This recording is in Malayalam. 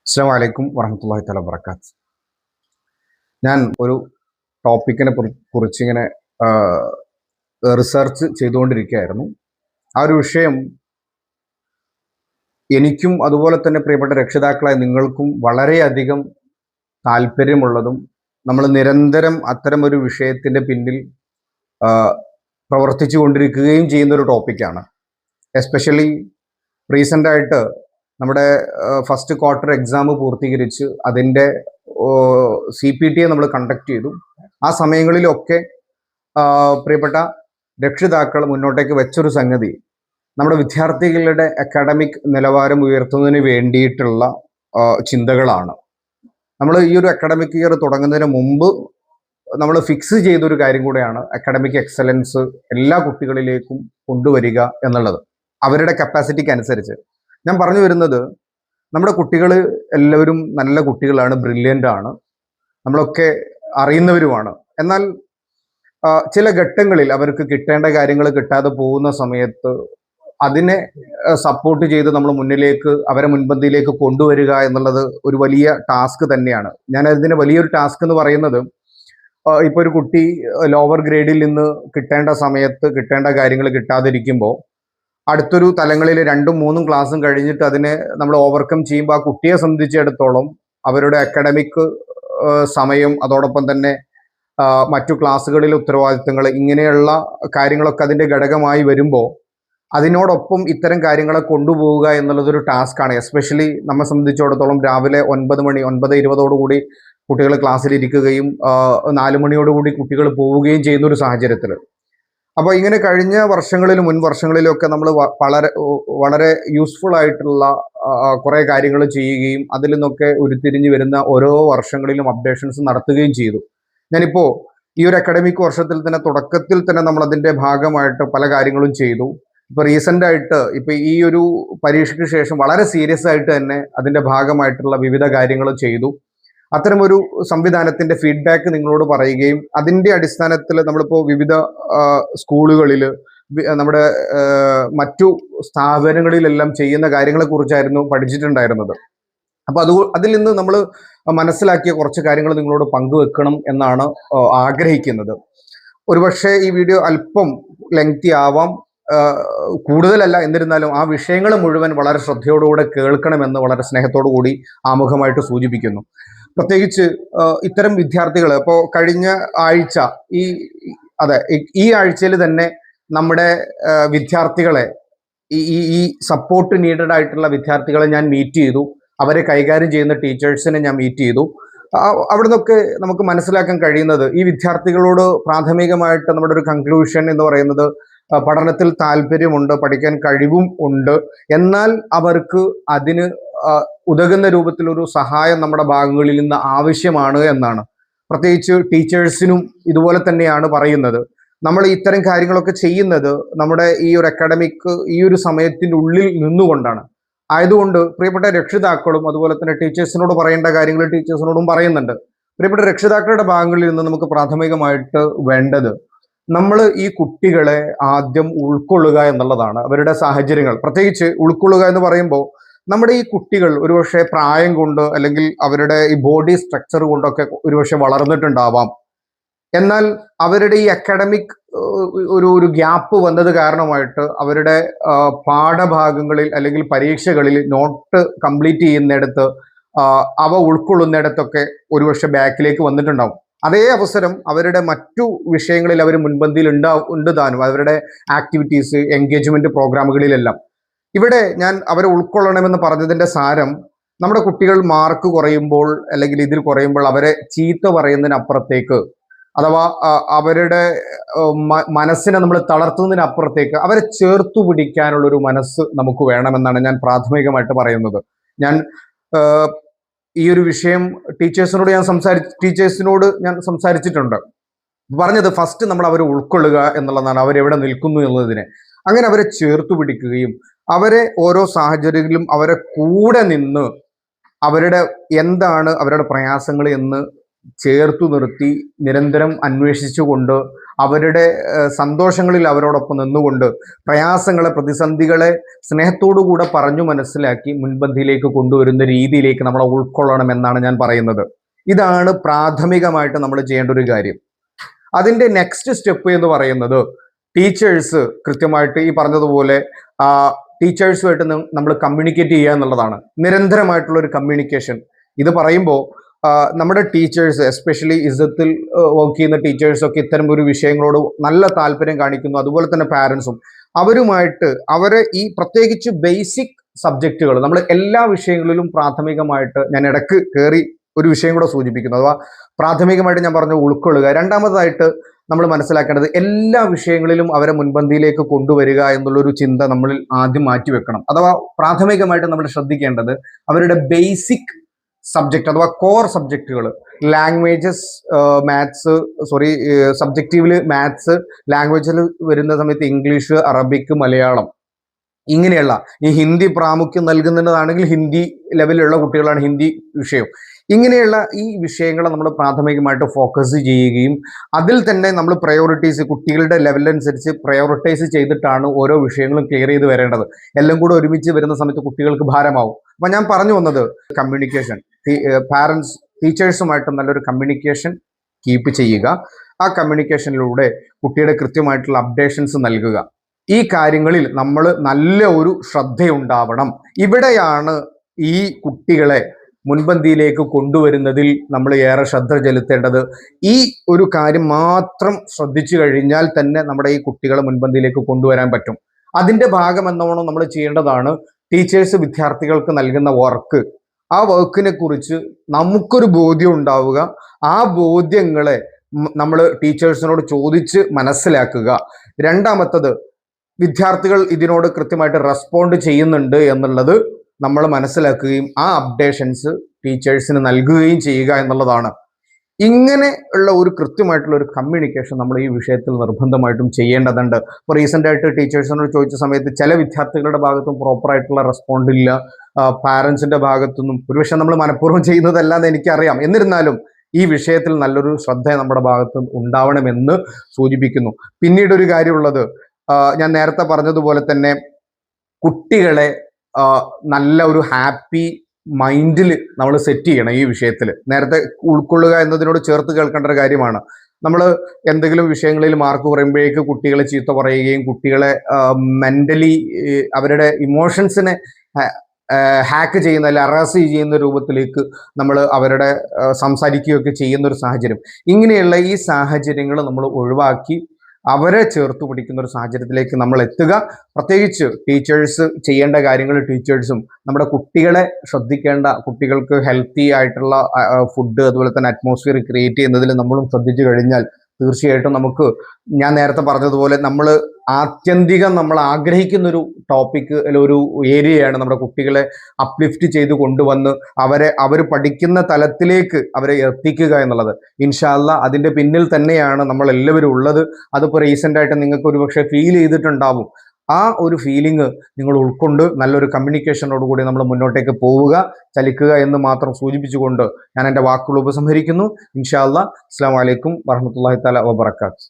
അസ്സലാമു അലൈക്കും വറഹ്മത്തുള്ളാഹി തആല വബറകാത്ത്. ഞാൻ ഒരു ടോപ്പിക്കിനെ കുറിച്ച് ഇങ്ങനെ റിസർച്ച് ചെയ്തുകൊണ്ടിരിക്കുകയായിരുന്നു. ആ ഒരു വിഷയം എനിക്കും അതുപോലെ തന്നെ പ്രിയപ്പെട്ട രക്ഷിതാക്കളായ നിങ്ങൾക്കും വളരെയധികം താല്പര്യമുള്ളതും നമ്മൾ നിരന്തരം അത്തരം ഒരു വിഷയത്തിന്റെ പിന്നിൽ പ്രവർത്തിച്ചു കൊണ്ടിരിക്കുകയും ചെയ്യുന്ന ഒരു ടോപ്പിക്കാണ്. എസ്പെഷ്യലി റീസെൻ്റ് ആയിട്ട് നമ്മുടെ ഫസ്റ്റ് ക്വാർട്ടർ എക്സാം പൂർത്തീകരിച്ച് അതിൻ്റെ CPT നമ്മൾ കണ്ടക്ട് ചെയ്തു. ആ സമയങ്ങളിലൊക്കെ പ്രിയപ്പെട്ട രക്ഷിതാക്കൾ മുന്നോട്ടേക്ക് വെച്ചൊരു സംഗതി നമ്മുടെ വിദ്യാർത്ഥികളുടെ അക്കാഡമിക് നിലവാരം ഉയർത്തുന്നതിന് വേണ്ടിയിട്ടുള്ള ചിന്തകളാണ്. നമ്മൾ ഈ ഒരു അക്കാഡമിക് ഇയർ തുടങ്ങുന്നതിന് മുമ്പ് നമ്മൾ ഫിക്സ് ചെയ്തൊരു കാര്യം കൂടെയാണ് അക്കാഡമിക് എക്സലൻസ് എല്ലാ കുട്ടികളിലേക്കും കൊണ്ടുവരിക എന്നുള്ളത്, അവരുടെ കപ്പാസിറ്റിക്ക് അനുസരിച്ച്. ഞാൻ പറഞ്ഞു വരുന്നത്, നമ്മുടെ കുട്ടികൾ എല്ലാവരും നല്ല കുട്ടികളാണ്, ബ്രില്യൻ്റ് ആണ്, നമ്മളൊക്കെ അറിയുന്നവരുമാണ്. എന്നാൽ ചില ഘട്ടങ്ങളിൽ അവർക്ക് കിട്ടേണ്ട കാര്യങ്ങൾ കിട്ടാതെ പോകുന്ന സമയത്ത് അതിനെ സപ്പോർട്ട് ചെയ്ത് നമ്മൾ മുന്നിലേക്ക്, അവരെ മുൻപന്തിയിലേക്ക് കൊണ്ടുവരിക എന്നുള്ളത് ഒരു വലിയ ടാസ്ക് തന്നെയാണ്. ഞാൻ അതിന് വലിയൊരു ടാസ്ക് എന്ന് പറയുന്നത്, ഇപ്പോൾ ഒരു കുട്ടി ലോവർ ഗ്രേഡിൽ നിന്ന് കിട്ടേണ്ട സമയത്ത് കിട്ടേണ്ട കാര്യങ്ങൾ കിട്ടാതിരിക്കുമ്പോൾ അടുത്തൊരു തലങ്ങളിൽ 2-3 ക്ലാസ്സും കഴിഞ്ഞിട്ട് അതിനെ നമ്മൾ ഓവർകം ചെയ്യുമ്പോൾ ആ കുട്ടിയെ സംബന്ധിച്ചിടത്തോളം അവരുടെ അക്കാഡമിക് സമയം, അതോടൊപ്പം തന്നെ മറ്റു ക്ലാസ്സുകളിലെ ഉത്തരവാദിത്തങ്ങൾ, ഇങ്ങനെയുള്ള കാര്യങ്ങളൊക്കെ അതിൻ്റെ ഘടകമായി വരുമ്പോൾ അതിനോടൊപ്പം ഇത്തരം കാര്യങ്ങളെ കൊണ്ടുപോവുക എന്നുള്ളതൊരു ടാസ്ക്കാണ്. എസ്പെഷ്യലി നമ്മെ സംബന്ധിച്ചിടത്തോളം രാവിലെ 9 മണി 9:20 കുട്ടികൾ ക്ലാസ്സിലിരിക്കുകയും 4 മണിയോടുകൂടി കുട്ടികൾ പോവുകയും ചെയ്യുന്ന ഒരു സാഹചര്യത്തിൽ, അപ്പോൾ ഇങ്ങനെ കഴിഞ്ഞ വർഷങ്ങളിലും മുൻ വർഷങ്ങളിലൊക്കെ നമ്മൾ വളരെ യൂസ്ഫുൾ ആയിട്ടുള്ള കുറേ കാര്യങ്ങൾ ചെയ്യുകയും അതിൽ നിന്നൊക്കെ ഉരുത്തിരിഞ്ഞു വരുന്ന ഓരോ വർഷങ്ങളിലും അപ്ഡേഷൻസ് നടത്തുകയും ചെയ്തു. ഞാനിപ്പോൾ ഈ ഒരു അക്കാഡമിക് വർഷത്തിൽ തന്നെ തുടക്കത്തിൽ തന്നെ നമ്മൾ അതിൻ്റെ ഭാഗമായിട്ട് പല കാര്യങ്ങളും ചെയ്തു. ഇപ്പോൾ റീസെൻ്റ് ആയിട്ട് ഇപ്പോൾ ഈ ഒരു പരീക്ഷയ്ക്ക് ശേഷം വളരെ സീരിയസ് ആയിട്ട് തന്നെ അതിൻ്റെ ഭാഗമായിട്ടുള്ള വിവിധ കാര്യങ്ങൾ ചെയ്തു. അത്തരമൊരു സംവിധാനത്തിന്റെ ഫീഡ്ബാക്ക് നിങ്ങളോട് പറയുകയും അതിൻ്റെ അടിസ്ഥാനത്തിൽ നമ്മളിപ്പോൾ വിവിധ സ്കൂളുകളിൽ, നമ്മുടെ മറ്റു സ്ഥാപനങ്ങളിലെല്ലാം ചെയ്യുന്ന കാര്യങ്ങളെ കുറിച്ചായിരുന്നു പഠിച്ചിട്ടുണ്ടായിരുന്നത്. അപ്പോൾ അതിൽ നിന്ന് നമ്മൾ മനസ്സിലാക്കിയ കുറച്ച് കാര്യങ്ങൾ നിങ്ങളോട് പങ്കുവെക്കണം എന്നാണ് ആഗ്രഹിക്കുന്നത്. ഒരുപക്ഷെ ഈ വീഡിയോ അല്പം ലെങ്തി ആവാം, കൂടുതലല്ല, എന്നിരുന്നാലും ആ വിഷയങ്ങൾ മുഴുവൻ വളരെ ശ്രദ്ധയോടുകൂടെ കേൾക്കണമെന്ന് വളരെ സ്നേഹത്തോടു കൂടി ആമുഖമായിട്ട് സൂചിപ്പിക്കുന്നു. പ്രത്യേകിച്ച് ഇത്തരം വിദ്യാർത്ഥികൾ ഇപ്പോൾ കഴിഞ്ഞ ആഴ്ച ഈ ആഴ്ചയിൽ തന്നെ നമ്മുടെ വിദ്യാർത്ഥികളെ, ഈ സപ്പോർട്ട് നീഡഡ് ആയിട്ടുള്ള വിദ്യാർത്ഥികളെ ഞാൻ മീറ്റ് ചെയ്തു. അവരെ കൈകാര്യം ചെയ്യുന്ന ടീച്ചേഴ്സിനെ ഞാൻ മീറ്റ് ചെയ്തു. അവിടെ നിന്നൊക്കെ നമുക്ക് മനസ്സിലാക്കാൻ കഴിയുന്നത്, ഈ വിദ്യാർത്ഥികളോട് പ്രാഥമികമായിട്ട് നമ്മുടെ ഒരു കൺക്ലൂഷൻ എന്ന് പറയുന്നത്, പഠനത്തിൽ താല്പര്യമുണ്ട്, പഠിക്കാൻ കഴിവും ഉണ്ട്, എന്നാൽ അവർക്ക് അതിന് ഉതകുന്ന രൂപത്തിലൊരു സഹായം നമ്മുടെ ഭാഗങ്ങളിൽ നിന്ന് ആവശ്യമാണ് എന്നാണ്. പ്രത്യേകിച്ച് ടീച്ചേഴ്സിനും ഇതുപോലെ തന്നെയാണ് പറയുന്നത്. നമ്മൾ ഇത്തരം കാര്യങ്ങളൊക്കെ ചെയ്യുന്നത് നമ്മുടെ ഈ ഒരു അക്കാഡമിക് ഈ ഒരു സമയത്തിൻ്റെ ഉള്ളിൽ നിന്നുകൊണ്ടാണ്. ആയതുകൊണ്ട് പ്രിയപ്പെട്ട രക്ഷിതാക്കളും അതുപോലെ തന്നെ ടീച്ചേഴ്സിനോട് പറയേണ്ട കാര്യങ്ങൾ ടീച്ചേഴ്സിനോടും പറയുന്നുണ്ട്. പ്രിയപ്പെട്ട രക്ഷിതാക്കളുടെ ഭാഗങ്ങളിൽ നിന്ന് നമുക്ക് പ്രാഥമികമായിട്ട് വേണ്ടത്, നമ്മൾ ഈ കുട്ടികളെ ആദ്യം ഉൾക്കൊള്ളുക എന്നുള്ളതാണ്. അവരുടെ സാഹചര്യങ്ങൾ പ്രത്യേകിച്ച് ഉൾക്കൊള്ളുക എന്ന് പറയുമ്പോൾ, നമ്മുടെ ഈ കുട്ടികൾ ഒരുപക്ഷെ പ്രായം കൊണ്ട് അല്ലെങ്കിൽ അവരുടെ ഈ ബോഡി സ്ട്രക്ചർ കൊണ്ടൊക്കെ ഒരുപക്ഷെ വളർന്നിട്ടുണ്ടാവാം. എന്നാൽ അവരുടെ ഈ അക്കാഡമിക് ഒരു ഗ്യാപ്പ് വന്നത് കാരണമായിട്ട് അവരുടെ പാഠഭാഗങ്ങളിൽ അല്ലെങ്കിൽ പരീക്ഷകളിൽ നോട്ട് കംപ്ലീറ്റ് ചെയ്യുന്നിടത്ത്, അവ ഉൾക്കൊള്ളുന്നിടത്തൊക്കെ ഒരുപക്ഷെ ബാക്കിലേക്ക് വന്നിട്ടുണ്ടാവും. അതേ അവസരം അവരുടെ മറ്റു വിഷയങ്ങളിൽ അവർ മുൻപന്തിയിൽ ഉണ്ട് താനും, അവരുടെ ആക്ടിവിറ്റീസ്, എൻഗേജ്മെന്റ് പ്രോഗ്രാമുകളിലെല്ലാം. ഇവിടെ ഞാൻ അവരെ ഉൾക്കൊള്ളണമെന്ന് പറഞ്ഞതിന്റെ സാരം, നമ്മുടെ കുട്ടികൾ മാർക്ക് കുറയുമ്പോൾ അല്ലെങ്കിൽ ഇതിൽ കുറയുമ്പോൾ അവരെ ചീത്ത പറയുന്നതിനപ്പുറത്തേക്ക്, അഥവാ അവരുടെ മനസ്സിനെ നമ്മൾ തളർത്തുന്നതിനപ്പുറത്തേക്ക് അവരെ ചേർത്തു പിടിക്കാനുള്ളൊരു മനസ്സ് നമുക്ക് വേണമെന്നാണ് ഞാൻ പ്രാഥമികമായിട്ട് പറയുന്നത്. ഞാൻ ഈ ഒരു വിഷയം ടീച്ചേഴ്സിനോട് ഞാൻ സംസാരിച്ചിട്ടുണ്ട്. പറഞ്ഞത് ഫസ്റ്റ് നമ്മൾ അവരെ ഉൾക്കൊള്ളുക എന്നുള്ളതാണ്, അവരെവിടെ നിൽക്കുന്നു എന്നുള്ളതിനെ. അങ്ങനെ അവരെ ചേർത്തു പിടിക്കുകയും അവരെ ഓരോ സാഹചര്യങ്ങളിലും അവരെ കൂടെ നിന്ന് അവരുടെ എന്താണ് അവരുടെ പ്രയാസങ്ങൾ എന്ന് ചേർത്തു നിർത്തി നിരന്തരം അന്വേഷിച്ചുകൊണ്ട് അവരുടെ സന്തോഷങ്ങളിൽ അവരോടൊപ്പം നിന്നുകൊണ്ട് പ്രയാസങ്ങളെ പ്രതിസന്ധികളെ സ്നേഹത്തോടുകൂടെ പറഞ്ഞു മനസ്സിലാക്കി മുൻപന്തിയിലേക്ക് കൊണ്ടുവരുന്ന രീതിയിലേക്ക് നമ്മളെ ഉൾക്കൊള്ളണം എന്നാണ് ഞാൻ പറയുന്നത്. ഇതാണ് പ്രാഥമികമായിട്ട് നമ്മൾ ചെയ്യേണ്ട ഒരു കാര്യം. അതിന്റെ നെക്സ്റ്റ് സ്റ്റെപ്പ് എന്ന് പറയുന്നത് ടീച്ചേഴ്സ് കൃത്യമായിട്ട് ഈ പറഞ്ഞതുപോലെ ടീച്ചേഴ്സുമായിട്ട് നമ്മൾ കമ്മ്യൂണിക്കേറ്റ് ചെയ്യുക എന്നുള്ളതാണ്. നിരന്തരമായിട്ടുള്ള ഒരു കമ്മ്യൂണിക്കേഷൻ. ഇത് പറയുമ്പോൾ നമ്മുടെ ടീച്ചേഴ്സ്, എസ്പെഷ്യലി ഇസത്തിൽ വർക്ക് ചെയ്യുന്ന ടീച്ചേഴ്സൊക്കെ ഇത്തരം ഒരു വിഷയങ്ങളോട് നല്ല താല്പര്യം കാണിക്കുന്നു. അതുപോലെ തന്നെ പാരൻസും അവരുമായിട്ട് അവരെ ഈ പ്രത്യേകിച്ച് ബേസിക് സബ്ജക്റ്റുകൾ നമ്മൾ എല്ലാ വിഷയങ്ങളിലും പ്രാഥമികമായിട്ട് ഞാൻ ഇടക്ക് കയറി ഒരു വിഷയം കൂടെ സൂചിപ്പിക്കുന്നു. അഥവാ പ്രാഥമികമായിട്ട് ഞാൻ പറഞ്ഞു ഉൾക്കൊള്ളുക. രണ്ടാമതായിട്ട് നമ്മൾ മനസ്സിലാക്കേണ്ടത് എല്ലാ വിഷയങ്ങളിലും അവരെ മുൻപന്തിയിലേക്ക് കൊണ്ടുവരിക എന്നുള്ളൊരു ചിന്ത നമ്മളിൽ ആദ്യം മാറ്റിവെക്കണം. അഥവാ പ്രാഥമികമായിട്ട് നമ്മൾ ശ്രദ്ധിക്കേണ്ടത് അവരുടെ ബേസിക് സബ്ജക്റ്റ് അഥവാ കോർ സബ്ജക്റ്റുകൾ, ലാംഗ്വേജസ്, മാത്സ്, സബ്ജക്റ്റീവില് മാത്സ്, ലാംഗ്വേജിൽ വരുന്ന സമയത്ത് ഇംഗ്ലീഷ്, അറബിക്, മലയാളം, ഇങ്ങനെയുള്ള ഈ ഹിന്ദി പ്രാമുഖ്യം നൽകുന്നതാണെങ്കിൽ ഹിന്ദി ലെവലിലുള്ള കുട്ടികളാണ് ഹിന്ദി വിഷയം. ഇങ്ങനെയുള്ള ഈ വിഷയങ്ങളെ നമ്മൾ പ്രാഥമികമായിട്ട് ഫോക്കസ് ചെയ്യുകയും അതിൽ തന്നെ നമ്മൾ പ്രയോറിറ്റീസ് കുട്ടികളുടെ ലെവലനുസരിച്ച് പ്രയോറിറ്റൈസ് ചെയ്തിട്ടാണ് ഓരോ വിഷയങ്ങളും ക്ലിയർ ചെയ്ത് വരേണ്ടത്. എല്ലാം കൂടെ ഒരുമിച്ച് വരുന്ന സമയത്ത് കുട്ടികൾക്ക് ഭാരമാവും. അപ്പൊ ഞാൻ പറഞ്ഞു വന്നത് കമ്മ്യൂണിക്കേഷൻ, പാരൻസ് ടീച്ചേഴ്സുമായിട്ട് നല്ലൊരു കമ്മ്യൂണിക്കേഷൻ കീപ്പ് ചെയ്യുക. ആ കമ്മ്യൂണിക്കേഷനിലൂടെ കുട്ടിയുടെ കൃത്യമായിട്ടുള്ള അപ്ഡേഷൻസ് നൽകുക. ഈ കാര്യങ്ങളിൽ നമ്മൾ നല്ല ഒരു ശ്രദ്ധയുണ്ടാവണം. ഇവിടെയാണ് ഈ കുട്ടികളെ മുൻപന്തിയിലേക്ക് കൊണ്ടുവരുന്നതിൽ നമ്മൾ ഏറെ ശ്രദ്ധ ചെലുത്തേണ്ടത്. ഈ ഒരു കാര്യം മാത്രം ശ്രദ്ധിച്ചു കഴിഞ്ഞാൽ തന്നെ നമ്മുടെ ഈ കുട്ടികളെ മുൻപന്തിയിലേക്ക് കൊണ്ടുവരാൻ പറ്റും. അതിന്റെ ഭാഗം എന്നോണം നമ്മൾ ചെയ്യേണ്ടതാണ് ടീച്ചേഴ്സ് വിദ്യാർത്ഥികൾക്ക് നൽകുന്ന വർക്ക്. ആ വർക്കിനെ കുറിച്ച് നമുക്കൊരു ബോധ്യം ഉണ്ടാവുക. ആ ബോധ്യങ്ങളെ നമ്മൾ ടീച്ചേഴ്സിനോട് ചോദിച്ച് മനസ്സിലാക്കുക. രണ്ടാമത്തത്, വിദ്യാർത്ഥികൾ ഇതിനോട് കൃത്യമായിട്ട് റെസ്പോണ്ട് ചെയ്യുന്നുണ്ട് എന്നുള്ളത് നമ്മൾ മനസ്സിലാക്കുകയും ആ അപ്ഡേഷൻസ് ടീച്ചേഴ്സിന് നൽകുകയും ചെയ്യുക എന്നുള്ളതാണ്. ഇങ്ങനെ ഉള്ള ഒരു കൃത്യമായിട്ടുള്ള ഒരു കമ്മ്യൂണിക്കേഷൻ നമ്മൾ ഈ വിഷയത്തിൽ നിർബന്ധമായിട്ടും ചെയ്യേണ്ടതുണ്ട്. ഇപ്പോൾ റീസെന്റ് ആയിട്ട് ടീച്ചേഴ്സിനോട് ചോദിച്ച സമയത്ത് ചില വിദ്യാർത്ഥികളുടെ ഭാഗത്തും പ്രോപ്പറായിട്ടുള്ള റെസ്പോണ്ട് ഇല്ല, പാരൻസിന്റെ ഭാഗത്തുനിന്നും. ഒരുപക്ഷെ നമ്മൾ മനഃപൂർവ്വം ചെയ്യുന്നതല്ല എന്ന് എനിക്കറിയാം. എന്നിരുന്നാലും ഈ വിഷയത്തിൽ നല്ലൊരു ശ്രദ്ധ നമ്മുടെ ഭാഗത്ത് ഉണ്ടാവണമെന്ന് സൂചിപ്പിക്കുന്നു. പിന്നീട് ഒരു കാര്യമുള്ളത്, ഞാൻ നേരത്തെ പറഞ്ഞതുപോലെ തന്നെ കുട്ടികളെ നല്ല ഒരു ഹാപ്പി മൈൻഡിൽ നമ്മൾ സെറ്റ് ചെയ്യണം. ഈ വിഷയത്തിൽ നേരത്തെ ഉൾക്കൊള്ളുക എന്നതിനോട് ചേർത്ത് കേൾക്കേണ്ട ഒരു കാര്യമാണ്. നമ്മൾ എന്തെങ്കിലും വിഷയങ്ങളിൽ മാർക്ക് പറയുമ്പോഴേക്ക് കുട്ടികളെ ചീത്ത പറയുകയും കുട്ടികളെ മെന്റലി അവരുടെ ഇമോഷൻസിനെ ഹാക്ക് ചെയ്യുന്ന അല്ലെങ്കിൽ അറാസ് ചെയ്യുന്ന രൂപത്തിലേക്ക് നമ്മൾ അവരുടെ സംസാരിക്കുകയൊക്കെ ചെയ്യുന്ന ഒരു സാഹചര്യം. ഇങ്ങനെയുള്ള ഈ സാഹചര്യങ്ങൾ നമ്മൾ ഒഴിവാക്കി അവരെ ചേർത്ത് പിടിക്കുന്ന ഒരു സാഹചര്യത്തിലേക്ക് നമ്മൾ എത്തുക. പ്രത്യേകിച്ച് ടീച്ചേഴ്സ് ചെയ്യേണ്ട കാര്യങ്ങൾ ടീച്ചേഴ്സും നമ്മുടെ കുട്ടികളെ ശ്രദ്ധിക്കേണ്ട, കുട്ടികൾക്ക് ഹെൽത്തി ആയിട്ടുള്ള ഫുഡ് അതുപോലെ തന്നെ അറ്റ്മോസ്ഫിയർ ക്രിയേറ്റ് ചെയ്യുന്നതിൽ നമ്മളും ശ്രദ്ധിച്ചു കഴിഞ്ഞാൽ തീർച്ചയായിട്ടും നമുക്ക്, ഞാൻ നേരത്തെ പറഞ്ഞതുപോലെ, നമ്മൾ ആത്യന്തികം നമ്മൾ ആഗ്രഹിക്കുന്ന ഒരു ടോപ്പിക് അല്ലെങ്കിൽ ഒരു ഏരിയയാണ് നമ്മുടെ കുട്ടികളെ അപ്ലിഫ്റ്റ് ചെയ്ത് കൊണ്ടുവന്ന് അവർ പഠിക്കുന്ന തലത്തിലേക്ക് അവരെ എത്തിക്കുക എന്നുള്ളത്. ഇൻഷാ അല്ലാഹ് അതിന്റെ പിന്നിൽ തന്നെയാണ് നമ്മൾ എല്ലാവരും ഉള്ളത്. അതിപ്പോൾ റീസെന്റ് ആയിട്ട് നിങ്ങൾക്ക് ഒരുപക്ഷെ ഫീൽ ചെയ്തിട്ടുണ്ടാവും. ആ ഒരു ഫീലിംഗ് നിങ്ങൾ ഉൾക്കൊണ്ട് നല്ലൊരു കമ്മ്യൂണിക്കേഷനോടുകൂടി നമ്മൾ മുന്നോട്ടേക്ക് പോവുക, ചലിക്കുക എന്ന് മാത്രം സൂചിപ്പിച്ചുകൊണ്ട് ഞാൻ എൻ്റെ വാക്കുകൾ ഉപസംഹരിക്കുന്നു. ഇൻഷാ അല്ലാഹ്. അസ്സലാമു അലൈക്കും വറഹ്മത്തുള്ളാഹി തആല വബറകാതുഹു.